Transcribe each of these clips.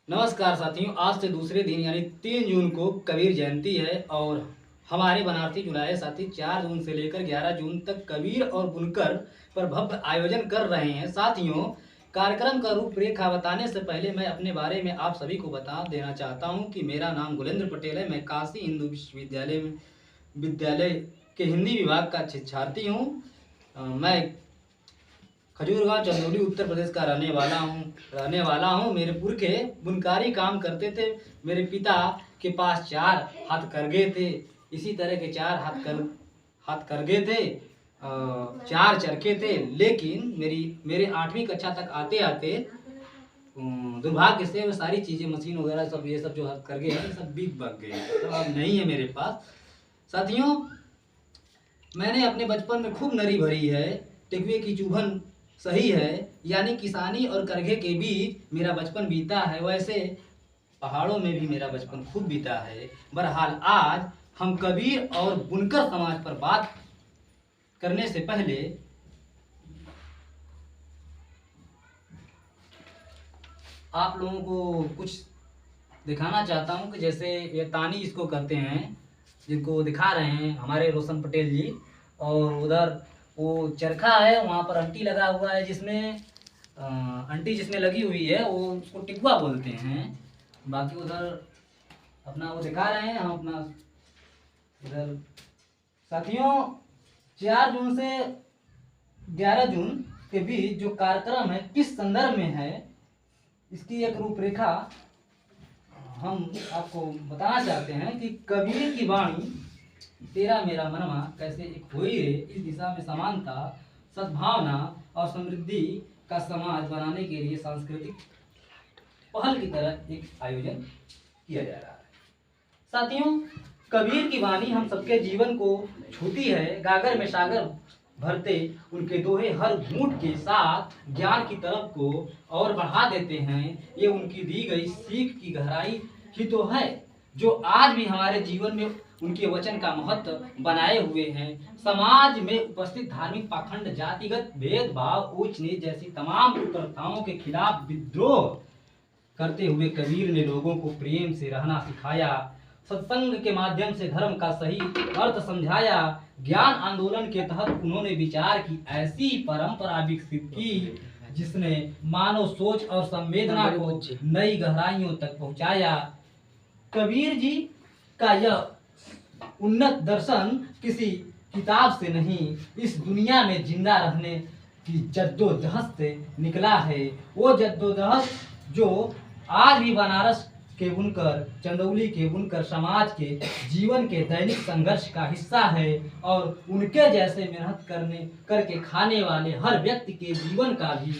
नमस्कार साथियों, आज से दूसरे दिन यानी 3 जून को कबीर जयंती है और हमारे बनारसी जुलाहे साथी 4 जून से लेकर 11 जून तक कबीर और बुनकर पर भव्य आयोजन कर रहे हैं। साथियों, कार्यक्रम का रूपरेखा बताने से पहले मैं अपने बारे में आप सभी को बता देना चाहता हूं कि मेरा नाम गुलेंद्र पटेल है। मैं काशी हिंदू विश्वविद्यालय के हिंदी विभाग का शिक्षार्थी हूँ। मैं खजूरगांव चंदौली उत्तर प्रदेश का रहने वाला हूँ। मेरे पुरखे बुनकारी काम करते थे। मेरे पिता के पास 4 हाथ करघे थे। इसी तरह के 4 हाथ करघे थे, 4 चरखे थे। लेकिन मेरे 8वीं कक्षा तक आते आते दुर्भाग्य से वो सारी चीज़ें, मशीन वगैरह सब, ये सब जो हाथ करघे हैं सब बिक बक गए, तो अब नहीं है मेरे पास। साथियों, मैंने अपने बचपन में खूब नरी भरी है। टेकुए की चुभन सही है, यानी किसानी और करघे के बीच मेरा बचपन बीता है। वैसे पहाड़ों में भी मेरा बचपन खूब बीता है। बहरहाल, आज हम कबीर और बुनकर समाज पर बात करने से पहले आप लोगों को कुछ दिखाना चाहता हूं कि जैसे ये तानी इसको कहते हैं, जिनको दिखा रहे हैं हमारे रोशन पटेल जी। और उधर वो चरखा है, वहाँ पर अंटी लगा हुआ है, जिसमें अंटी जिसमें लगी हुई है वो उसको टिकुआ बोलते हैं। बाकी उधर अपना वो दिखा रहे हैं, हम अपना इधर। साथियों, 4 जून से 11 जून के बीच जो कार्यक्रम है किस संदर्भ में है, इसकी एक रूपरेखा हम आपको बताना चाहते हैं कि कबीर की वाणी तेरा मेरा मनवा कैसे एक होई रे, इस दिशा में समानता, सद्भावना और समृद्धि का समाज बनाने के लिए सांस्कृतिक पहल की तरह एक आयोजन किया जा रहा है। साथियों, कबीर की वाणी हम सबके जीवन को छूती है। गागर में सागर भरते उनके दोहे हर घूंट के साथ ज्ञान की तरफ को और बढ़ा देते हैं। ये उनकी दी गई सीख की गहराई ही तो है जो आज भी हमारे जीवन में उनके वचन का महत्व बनाए हुए हैं। समाज में उपस्थित धार्मिक पाखंड, जातिगत भेदभाव, ऊंच नीच जैसी तमाम कुप्रथाओं के खिलाफ विद्रोह करते हुए कबीर ने लोगों को प्रेम से रहना सिखाया। सत्संग के माध्यम से धर्म का सही अर्थ समझाया। ज्ञान आंदोलन के तहत उन्होंने विचार की ऐसी परंपरा विकसित की जिसने मानव सोच और संवेदना को नई गहराइयों तक पहुंचाया। कबीर जी का यह उन्नत दर्शन किसी किताब से नहीं, इस दुनिया में जिंदा रहने की जद्दोजहद से निकला है। वो जद्दोजहद जो आज भी बनारस के बुनकर, चंदौली के बुनकर समाज के जीवन के दैनिक संघर्ष का हिस्सा है और उनके जैसे मेहनत करके खाने वाले हर व्यक्ति के जीवन का भी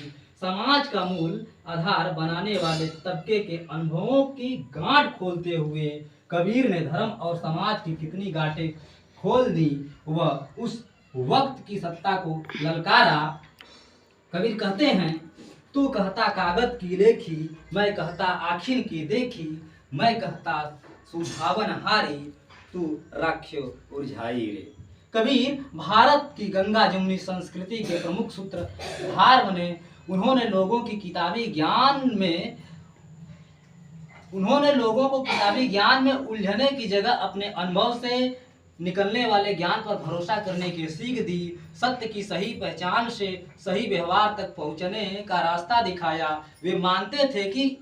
समाज का मूल आधार बनाने वाले तबके के अनुभवों की गांठ खोलते हुए कबीर ने धर्म और समाज की कितनी गांठें खोल दी। वह उस वक्त की सत्ता को ललकारा। कबीर कहते हैं, तू कहता कागज की लेखी, मैं कहता आखिन की देखी, मैं कहता सुझावन हारी, तू राख्यो उर्झाई रे। कबीर भारत की गंगा जमुनी संस्कृति के प्रमुख सूत्रधार बने। उन्होंने लोगों को किताबी ज्ञान में उलझने की जगह अपने अनुभव से निकलने वाले ज्ञान पर भरोसा करने की सीख दी। सत्य की सही पहचान से सही व्यवहार तक पहुंचने का रास्ता दिखाया। वे मानते थे कि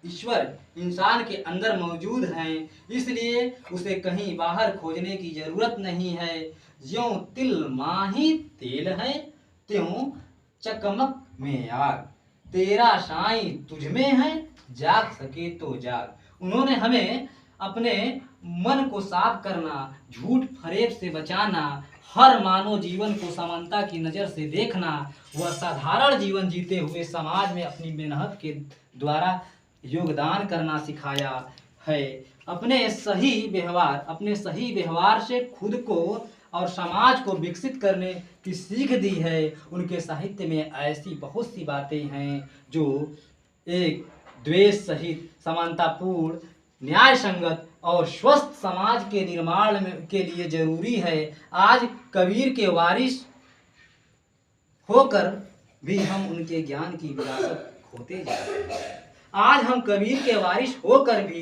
ईश्वर इंसान के अंदर मौजूद हैं, इसलिए उसे कहीं बाहर खोजने की जरूरत नहीं है। ज्यों तिल माही तेल है, त्यों चकमक में आग, तेरा साईं तुझ में है, जाग सके तो जाग। उन्होंने हमें अपने मन को साफ करना, झूठ फरेब से बचाना, हर मानव जीवन को समानता की नज़र से देखना व साधारण जीवन जीते हुए समाज में अपनी मेहनत के द्वारा योगदान करना सिखाया है। अपने सही व्यवहार से खुद को और समाज को विकसित करने की सीख दी है। उनके साहित्य में ऐसी बहुत सी बातें हैं जो एक द्वेष सहित समानतापूर्ण, न्याय संगत और स्वस्थ समाज के निर्माण के लिए जरूरी है। आज कबीर के वारिस होकर भी हम उनके ज्ञान की विरासत खोते जा रहे हैं। आज हम कबीर के वारिस होकर भी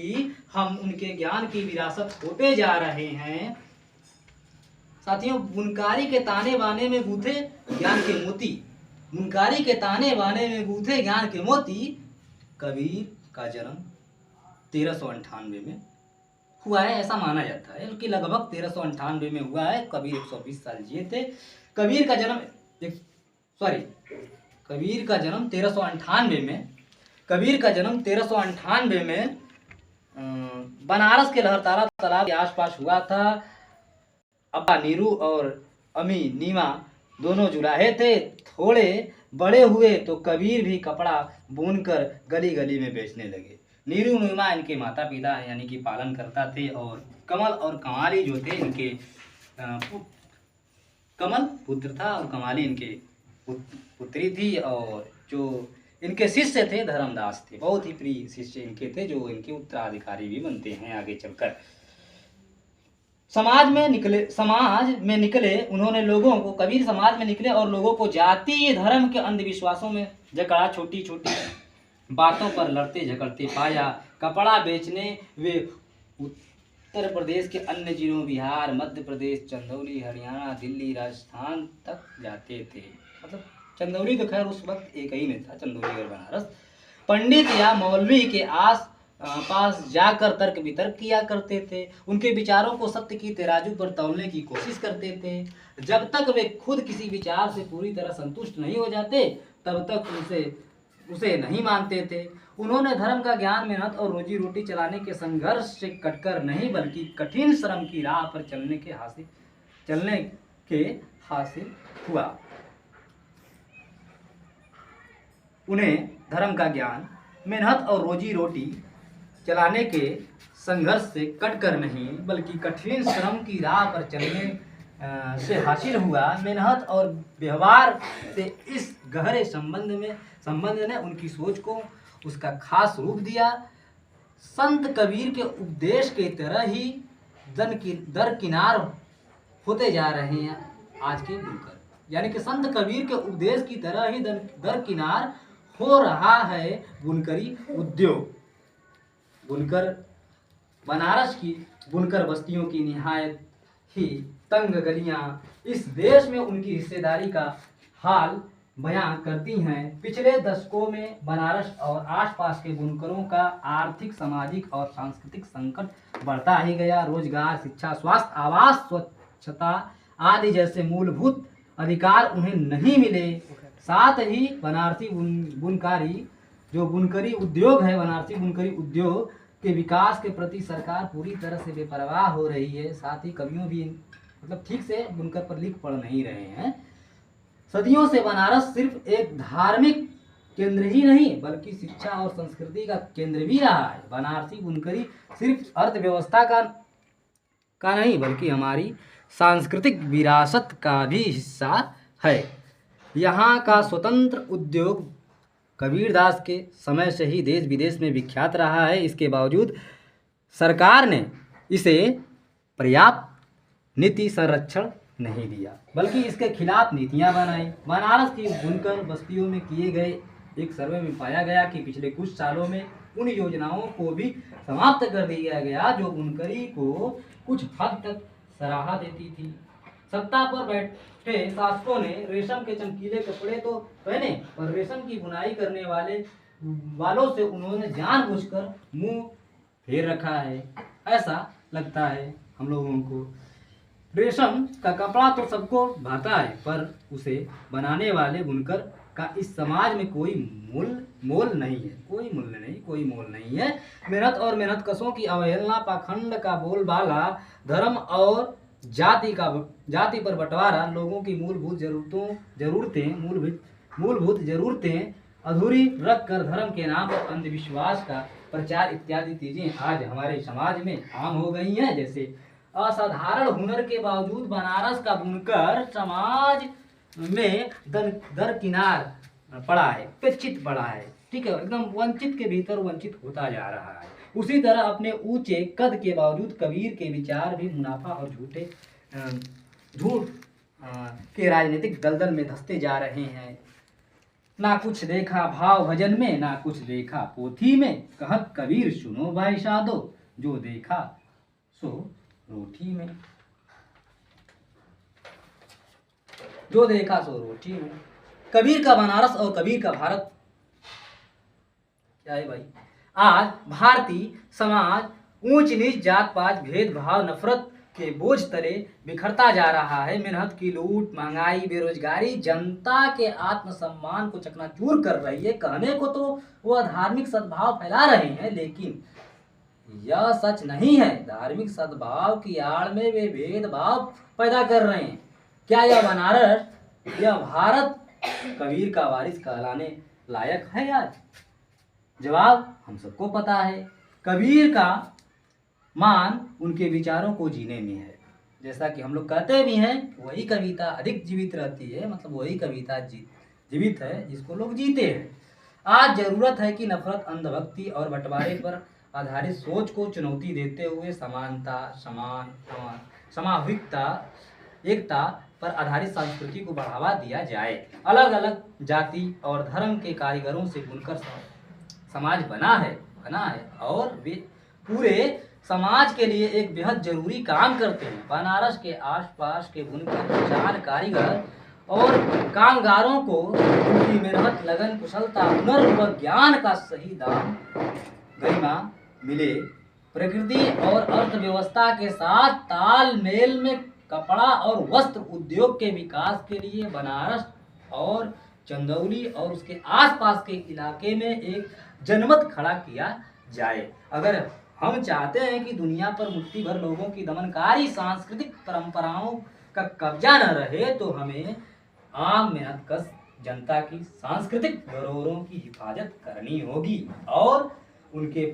हम उनके ज्ञान की विरासत होते जा रहे हैं। साथियों, बुनकारी के ताने बाने में गूंथे ज्ञान के मोती, बुनकारी के ताने बाने में गूंथे ज्ञान के मोती। कबीर का जन्म 1398 में हुआ है, ऐसा माना जाता है कि लगभग 1398 में हुआ है। कबीर 120 साल जिए थे। कबीर का जन्म 1398 में, कबीर का जन्म 1398 में बनारस के लहरतारा तालाब के आसपास हुआ था। अब्बा नीरू और अम्मी नीमा दोनों जुलाहे थे। थोड़े बड़े हुए तो कबीर भी कपड़ा बुनकर गली गली में बेचने लगे। नीरू नीमा इनके माता पिता यानी कि पालन करता थे, और कमल और कमाली जो थे इनके कमल पुत्र था और कमाली इनके पुत्री थी। और जो इनके शिष्य थे धर्मदास थे, बहुत ही प्रिय शिष्य इनके थे, जो इनके उत्तराधिकारी भी बनते हैं आगे चलकर। समाज में निकले उन्होंने लोगों को, कबीर समाज में निकले और लोगों को जातीय धर्म के अंधविश्वासों में जकड़ा। छोटी छोटी बातों पर लड़ते झगड़ते पाया। कपड़ा बेचने वे उत्तर प्रदेश के अन्य जिलों, बिहार, मध्य प्रदेश, चंदौली, हरियाणा, दिल्ली, राजस्थान तक जाते थे। मतलब चंदौली तो खैर उस वक्त एक ही में था, चंदौली और बनारस। पंडित या मौलवी के पास जाकर तर्क वितर्क किया करते थे। उनके विचारों को सत्य की तराजू पर तौलने की कोशिश करते थे। जब तक वे खुद किसी विचार से पूरी तरह संतुष्ट नहीं हो जाते तब तक उसे नहीं मानते थे। उन्होंने धर्म का ज्ञान, मेहनत और रोजी रोटी चलाने के संघर्ष से कटकर नहीं बल्कि कठिन श्रम की राह पर चलने के हासिल हुआ। उन्हें धर्म का ज्ञान, मेहनत और रोजी रोटी चलाने के संघर्ष से कटकर नहीं बल्कि कठिन श्रम की राह पर चलने से हासिल हुआ। मेहनत और व्यवहार से इस गहरे संबंध ने उनकी सोच को उसका खास रूप दिया। संत कबीर के उपदेश के तरह ही दरकिनार होते जा रहे हैं आज के बुनकर, यानी कि संत कबीर के उपदेश की तरह ही दरकिनार हो रहा है बुनकरी उद्योग। बुनकर बनारस की बुनकर बस्तियों की निहायत ही तंग गलियां इस देश में उनकी हिस्सेदारी का हाल बयां करती हैं। पिछले दशकों में बनारस और आसपास के बुनकरों का आर्थिक, सामाजिक और सांस्कृतिक संकट बढ़ता ही गया। रोजगार, शिक्षा, स्वास्थ्य, आवास, स्वच्छता आदि जैसे मूलभूत अधिकार उन्हें नहीं मिले। साथ ही बनारसी बुनकरी उद्योग है, बनारसी बुनकरी उद्योग के विकास के प्रति सरकार पूरी तरह से बेपरवाह हो रही है। साथ ही कवियों भी मतलब ठीक से बुनकर पर लिख पढ़ नहीं रहे हैं। सदियों से बनारस सिर्फ एक धार्मिक केंद्र ही नहीं बल्कि शिक्षा और संस्कृति का केंद्र भी रहा है। बनारसी बुनकरी सिर्फ अर्थव्यवस्था का नहीं बल्कि हमारी सांस्कृतिक विरासत का भी हिस्सा है। यहाँ का स्वतंत्र उद्योग कबीरदास के समय से ही देश विदेश में विख्यात रहा है। इसके बावजूद सरकार ने इसे पर्याप्त नीति संरक्षण नहीं दिया बल्कि इसके खिलाफ नीतियां बनाई। बनारस की बुनकर बस्तियों में किए गए एक सर्वे में पाया गया कि पिछले कुछ सालों में उन योजनाओं को भी समाप्त कर दिया गया जो बुनकरी को कुछ हद तक सराहा देती थी। सत्ता पर बैठे शासकों ने रेशम के चमकीले कपड़े तो पहने पर रेशम की बुनाई करने वालों से उन्होंने जानबूझकर मुंह फेर रखा है। ऐसा लगता है हम लोगों को रेशम का कपड़ा तो सबको भाता है पर उसे बनाने वाले बुनकर का इस समाज में कोई मोल नहीं है, कोई मोल नहीं है। मेहनतकशों की अवहेलना, पाखंड का बोलबाला, धर्म और जाति पर बंटवारा, लोगों की मूलभूत जरूरतें अधूरी रखकर धर्म के नाम पर अंधविश्वास का प्रचार इत्यादि चीजें आज हमारे समाज में आम हो गई हैं। जैसे असाधारण हुनर के बावजूद बनारस का बुनकर समाज में दरकिनार पड़ा है, उपेक्षित पड़ा है। ठीक है, एकदम वंचित के भीतर वंचित होता जा रहा है। उसी तरह अपने ऊंचे कद के बावजूद कबीर के विचार भी मुनाफा और झूठ के राजनीतिक दलदल में धंसते जा रहे हैं। ना कुछ देखा भाव भजन में, ना कुछ देखा पोथी में, कहत कबीर सुनो भाई साधो, जो देखा सो रोटी में। जो देखा सो रोटी में। कबीर का बनारस और कबीर का भारत क्या है भाई? आज भारतीय समाज ऊंच नीच जात पात भेदभाव नफरत के बोझ तले बिखरता जा रहा है। मेहनत की लूट, महंगाई, बेरोजगारी जनता के आत्मसम्मान को चकनाचूर कर रही है। कहने को तो वह धार्मिक सद्भाव फैला रहे हैं, लेकिन यह सच नहीं है। धार्मिक सद्भाव की आड़ में वे भेदभाव पैदा कर रहे हैं। क्या यह बनारस, यह भारत कबीर का वारिस कहलाने लायक है आज? जवाब हम सबको पता है। कबीर का मान उनके विचारों को जीने में है। जैसा कि हम लोग कहते भी हैं, वही कविता अधिक जीवित रहती है, मतलब वही कविता जीवित है जिसको लोग जीते हैं। आज जरूरत है कि नफरत, अंधभक्ति और बंटवारे पर आधारित सोच को चुनौती देते हुए समानता, सामूहिकता, एकता पर आधारित संस्कृति को बढ़ावा दिया जाए। अलग अलग जाति और धर्म के कारीगरों से बुनकर समाज बना है और वे पूरे समाज के लिए एक बेहद जरूरी काम करते हैं। बनारस के आसपास के बुनकर, चार कारीगर और कामगारों को उनकी मेहनत, लगन, कुशलता, हुनर व ज्ञान का सही दाम, गरिमा मिले। प्रकृति और अर्थव्यवस्था के साथ तालमेल में कपड़ा और वस्त्र उद्योग के विकास के लिए बनारस और चंदौली और उसके आसपास के इलाके में एक जनमत खड़ा किया जाए। अगर हम चाहते हैं कि दुनिया पर मुट्ठी भर लोगों की दमनकारी सांस्कृतिक परंपराओं का कब्जा न रहे, तो हमें आम मेहनतकश जनता की सांस्कृतिक धरोहरों की हिफाजत करनी होगी और उनके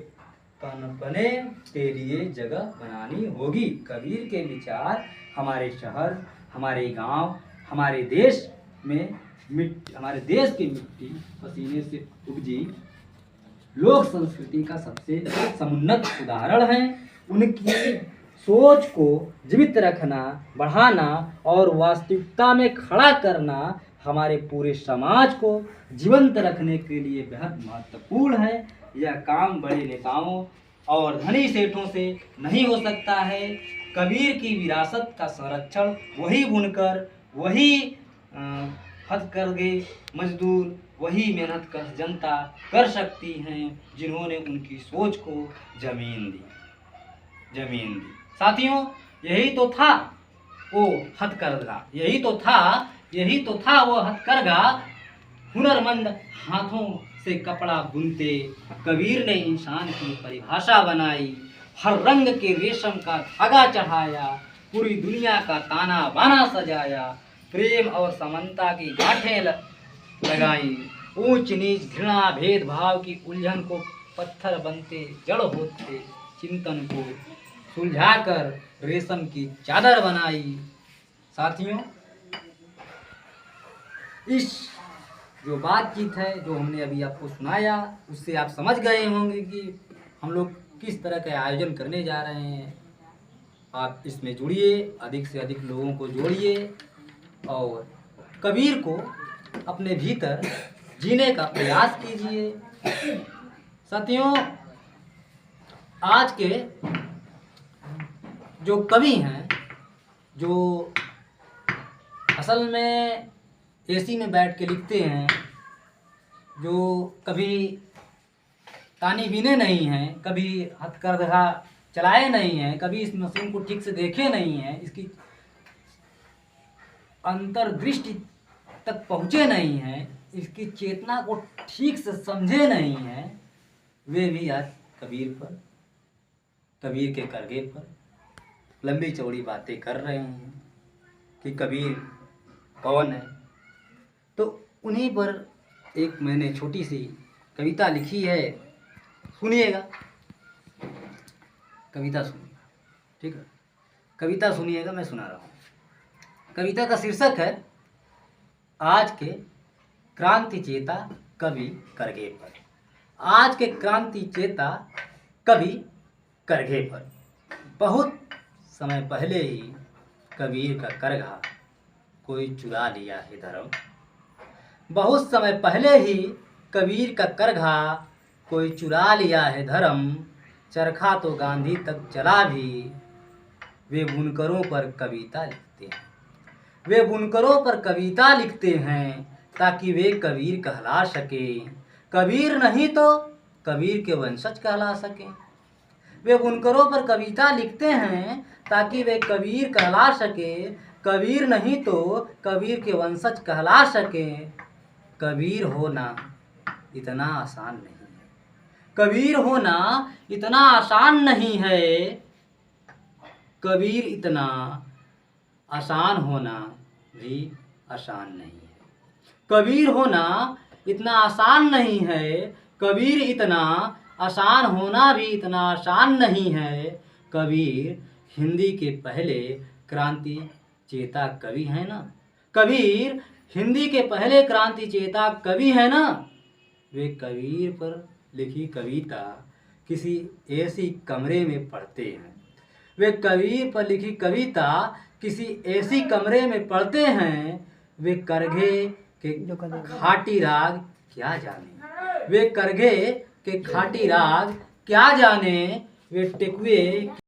पनपने के लिए जगह बनानी होगी। कबीर के विचार हमारे शहर, हमारे गांव, हमारे देश की मिट्टी पसीने से उपजी लोक संस्कृति का सबसे समुन्नत उदाहरण है। उनकी सोच को जीवित रखना, बढ़ाना और वास्तविकता में खड़ा करना हमारे पूरे समाज को जीवंत रखने के लिए बेहद महत्वपूर्ण है। यह काम बड़े नेताओं और धनी सेठों से नहीं हो सकता है। कबीर की विरासत का संरक्षण वही बुनकर, वही हथकरघे मजदूर, वही मेहनत कर जनता कर सकती हैं, जिन्होंने उनकी सोच को जमीन दी। साथियों, यही तो था वो हथकरघा, यही तो था वो हथकरघा। हुनरमंद हाथों से कपड़ा बुनते कबीर ने इंसान की परिभाषा बनाई। हर रंग के रेशम का धागा चढ़ाया, पूरी दुनिया का ताना बाना सजाया, प्रेम और समानता की गांठें लगाई। ऊंच नीच, घृणा, भेदभाव की उलझन को पत्थर बनते जड़ होते चिंतन को सुलझाकर रेशम की चादर बनाई। साथियों, इस जो बातचीत है, जो हमने अभी आपको सुनाया, उससे आप समझ गए होंगे कि हम लोग किस तरह के आयोजन करने जा रहे हैं। आप इसमें जुड़िए, अधिक से अधिक लोगों को जोड़िए और कबीर को अपने भीतर जीने का प्रयास कीजिए। साथियों, आज के जो कवि हैं, जो असल में एसी में बैठ के लिखते हैं, जो कभी तानी बीने नहीं हैं, कभी हथकरघा चलाए नहीं हैं, कभी इस मशीन को ठीक से देखे नहीं हैं, इसकी अंतर्दृष्टि तक पहुँचे नहीं हैं, इसकी चेतना को ठीक से समझे नहीं हैं, वे भी आज कबीर के करगे पर लंबी चौड़ी बातें कर रहे हैं कि कबीर कौन है। तो उन्हीं पर एक मैंने छोटी सी कविता लिखी है, सुनिएगा। कविता सुनिए, ठीक है? कविता सुनिएगा, मैं सुना रहा हूँ। कविता का शीर्षक है आज के क्रांति चेता कवि करघे पर। आज के क्रांति चेता कवि करघे पर। बहुत समय पहले ही कबीर का करघा कोई चुरा लिया है धर्म। बहुत समय पहले ही कबीर का करघा कोई चुरा लिया है धर्म, चरखा तो गांधी तक चला भी, वे बुनकरों पर कविता लिखते हैं। वे बुनकरों पर कविता लिखते हैं ताकि वे कबीर कहला सके, कबीर नहीं तो कबीर के वंशज कहला सकें। वे बुनकरों पर कविता लिखते हैं ताकि वे कबीर कहला सके, कबीर नहीं तो कबीर के वंशज कहला सके। कबीर होना इतना आसान नहीं है, कबीर होना इतना आसान नहीं है, कबीर इतना आसान होना भी आसान नहीं है। कबीर होना इतना आसान नहीं है, कबीर इतना आसान होना भी इतना आसान नहीं है। कबीर हिंदी के पहले क्रांति चेता कवि है ना, कबीर हिंदी के पहले क्रांति चेता कवि है ना। वे कबीर पर लिखी कविता किसी ऐसी कमरे में पढ़ते हैं, वे कबीर पर लिखी कविता किसी ऐसी कमरे में पढ़ते हैं। वे करघे के खाटी राग क्या जाने, वे करघे के खाटी राग क्या जाने, वे टेकुए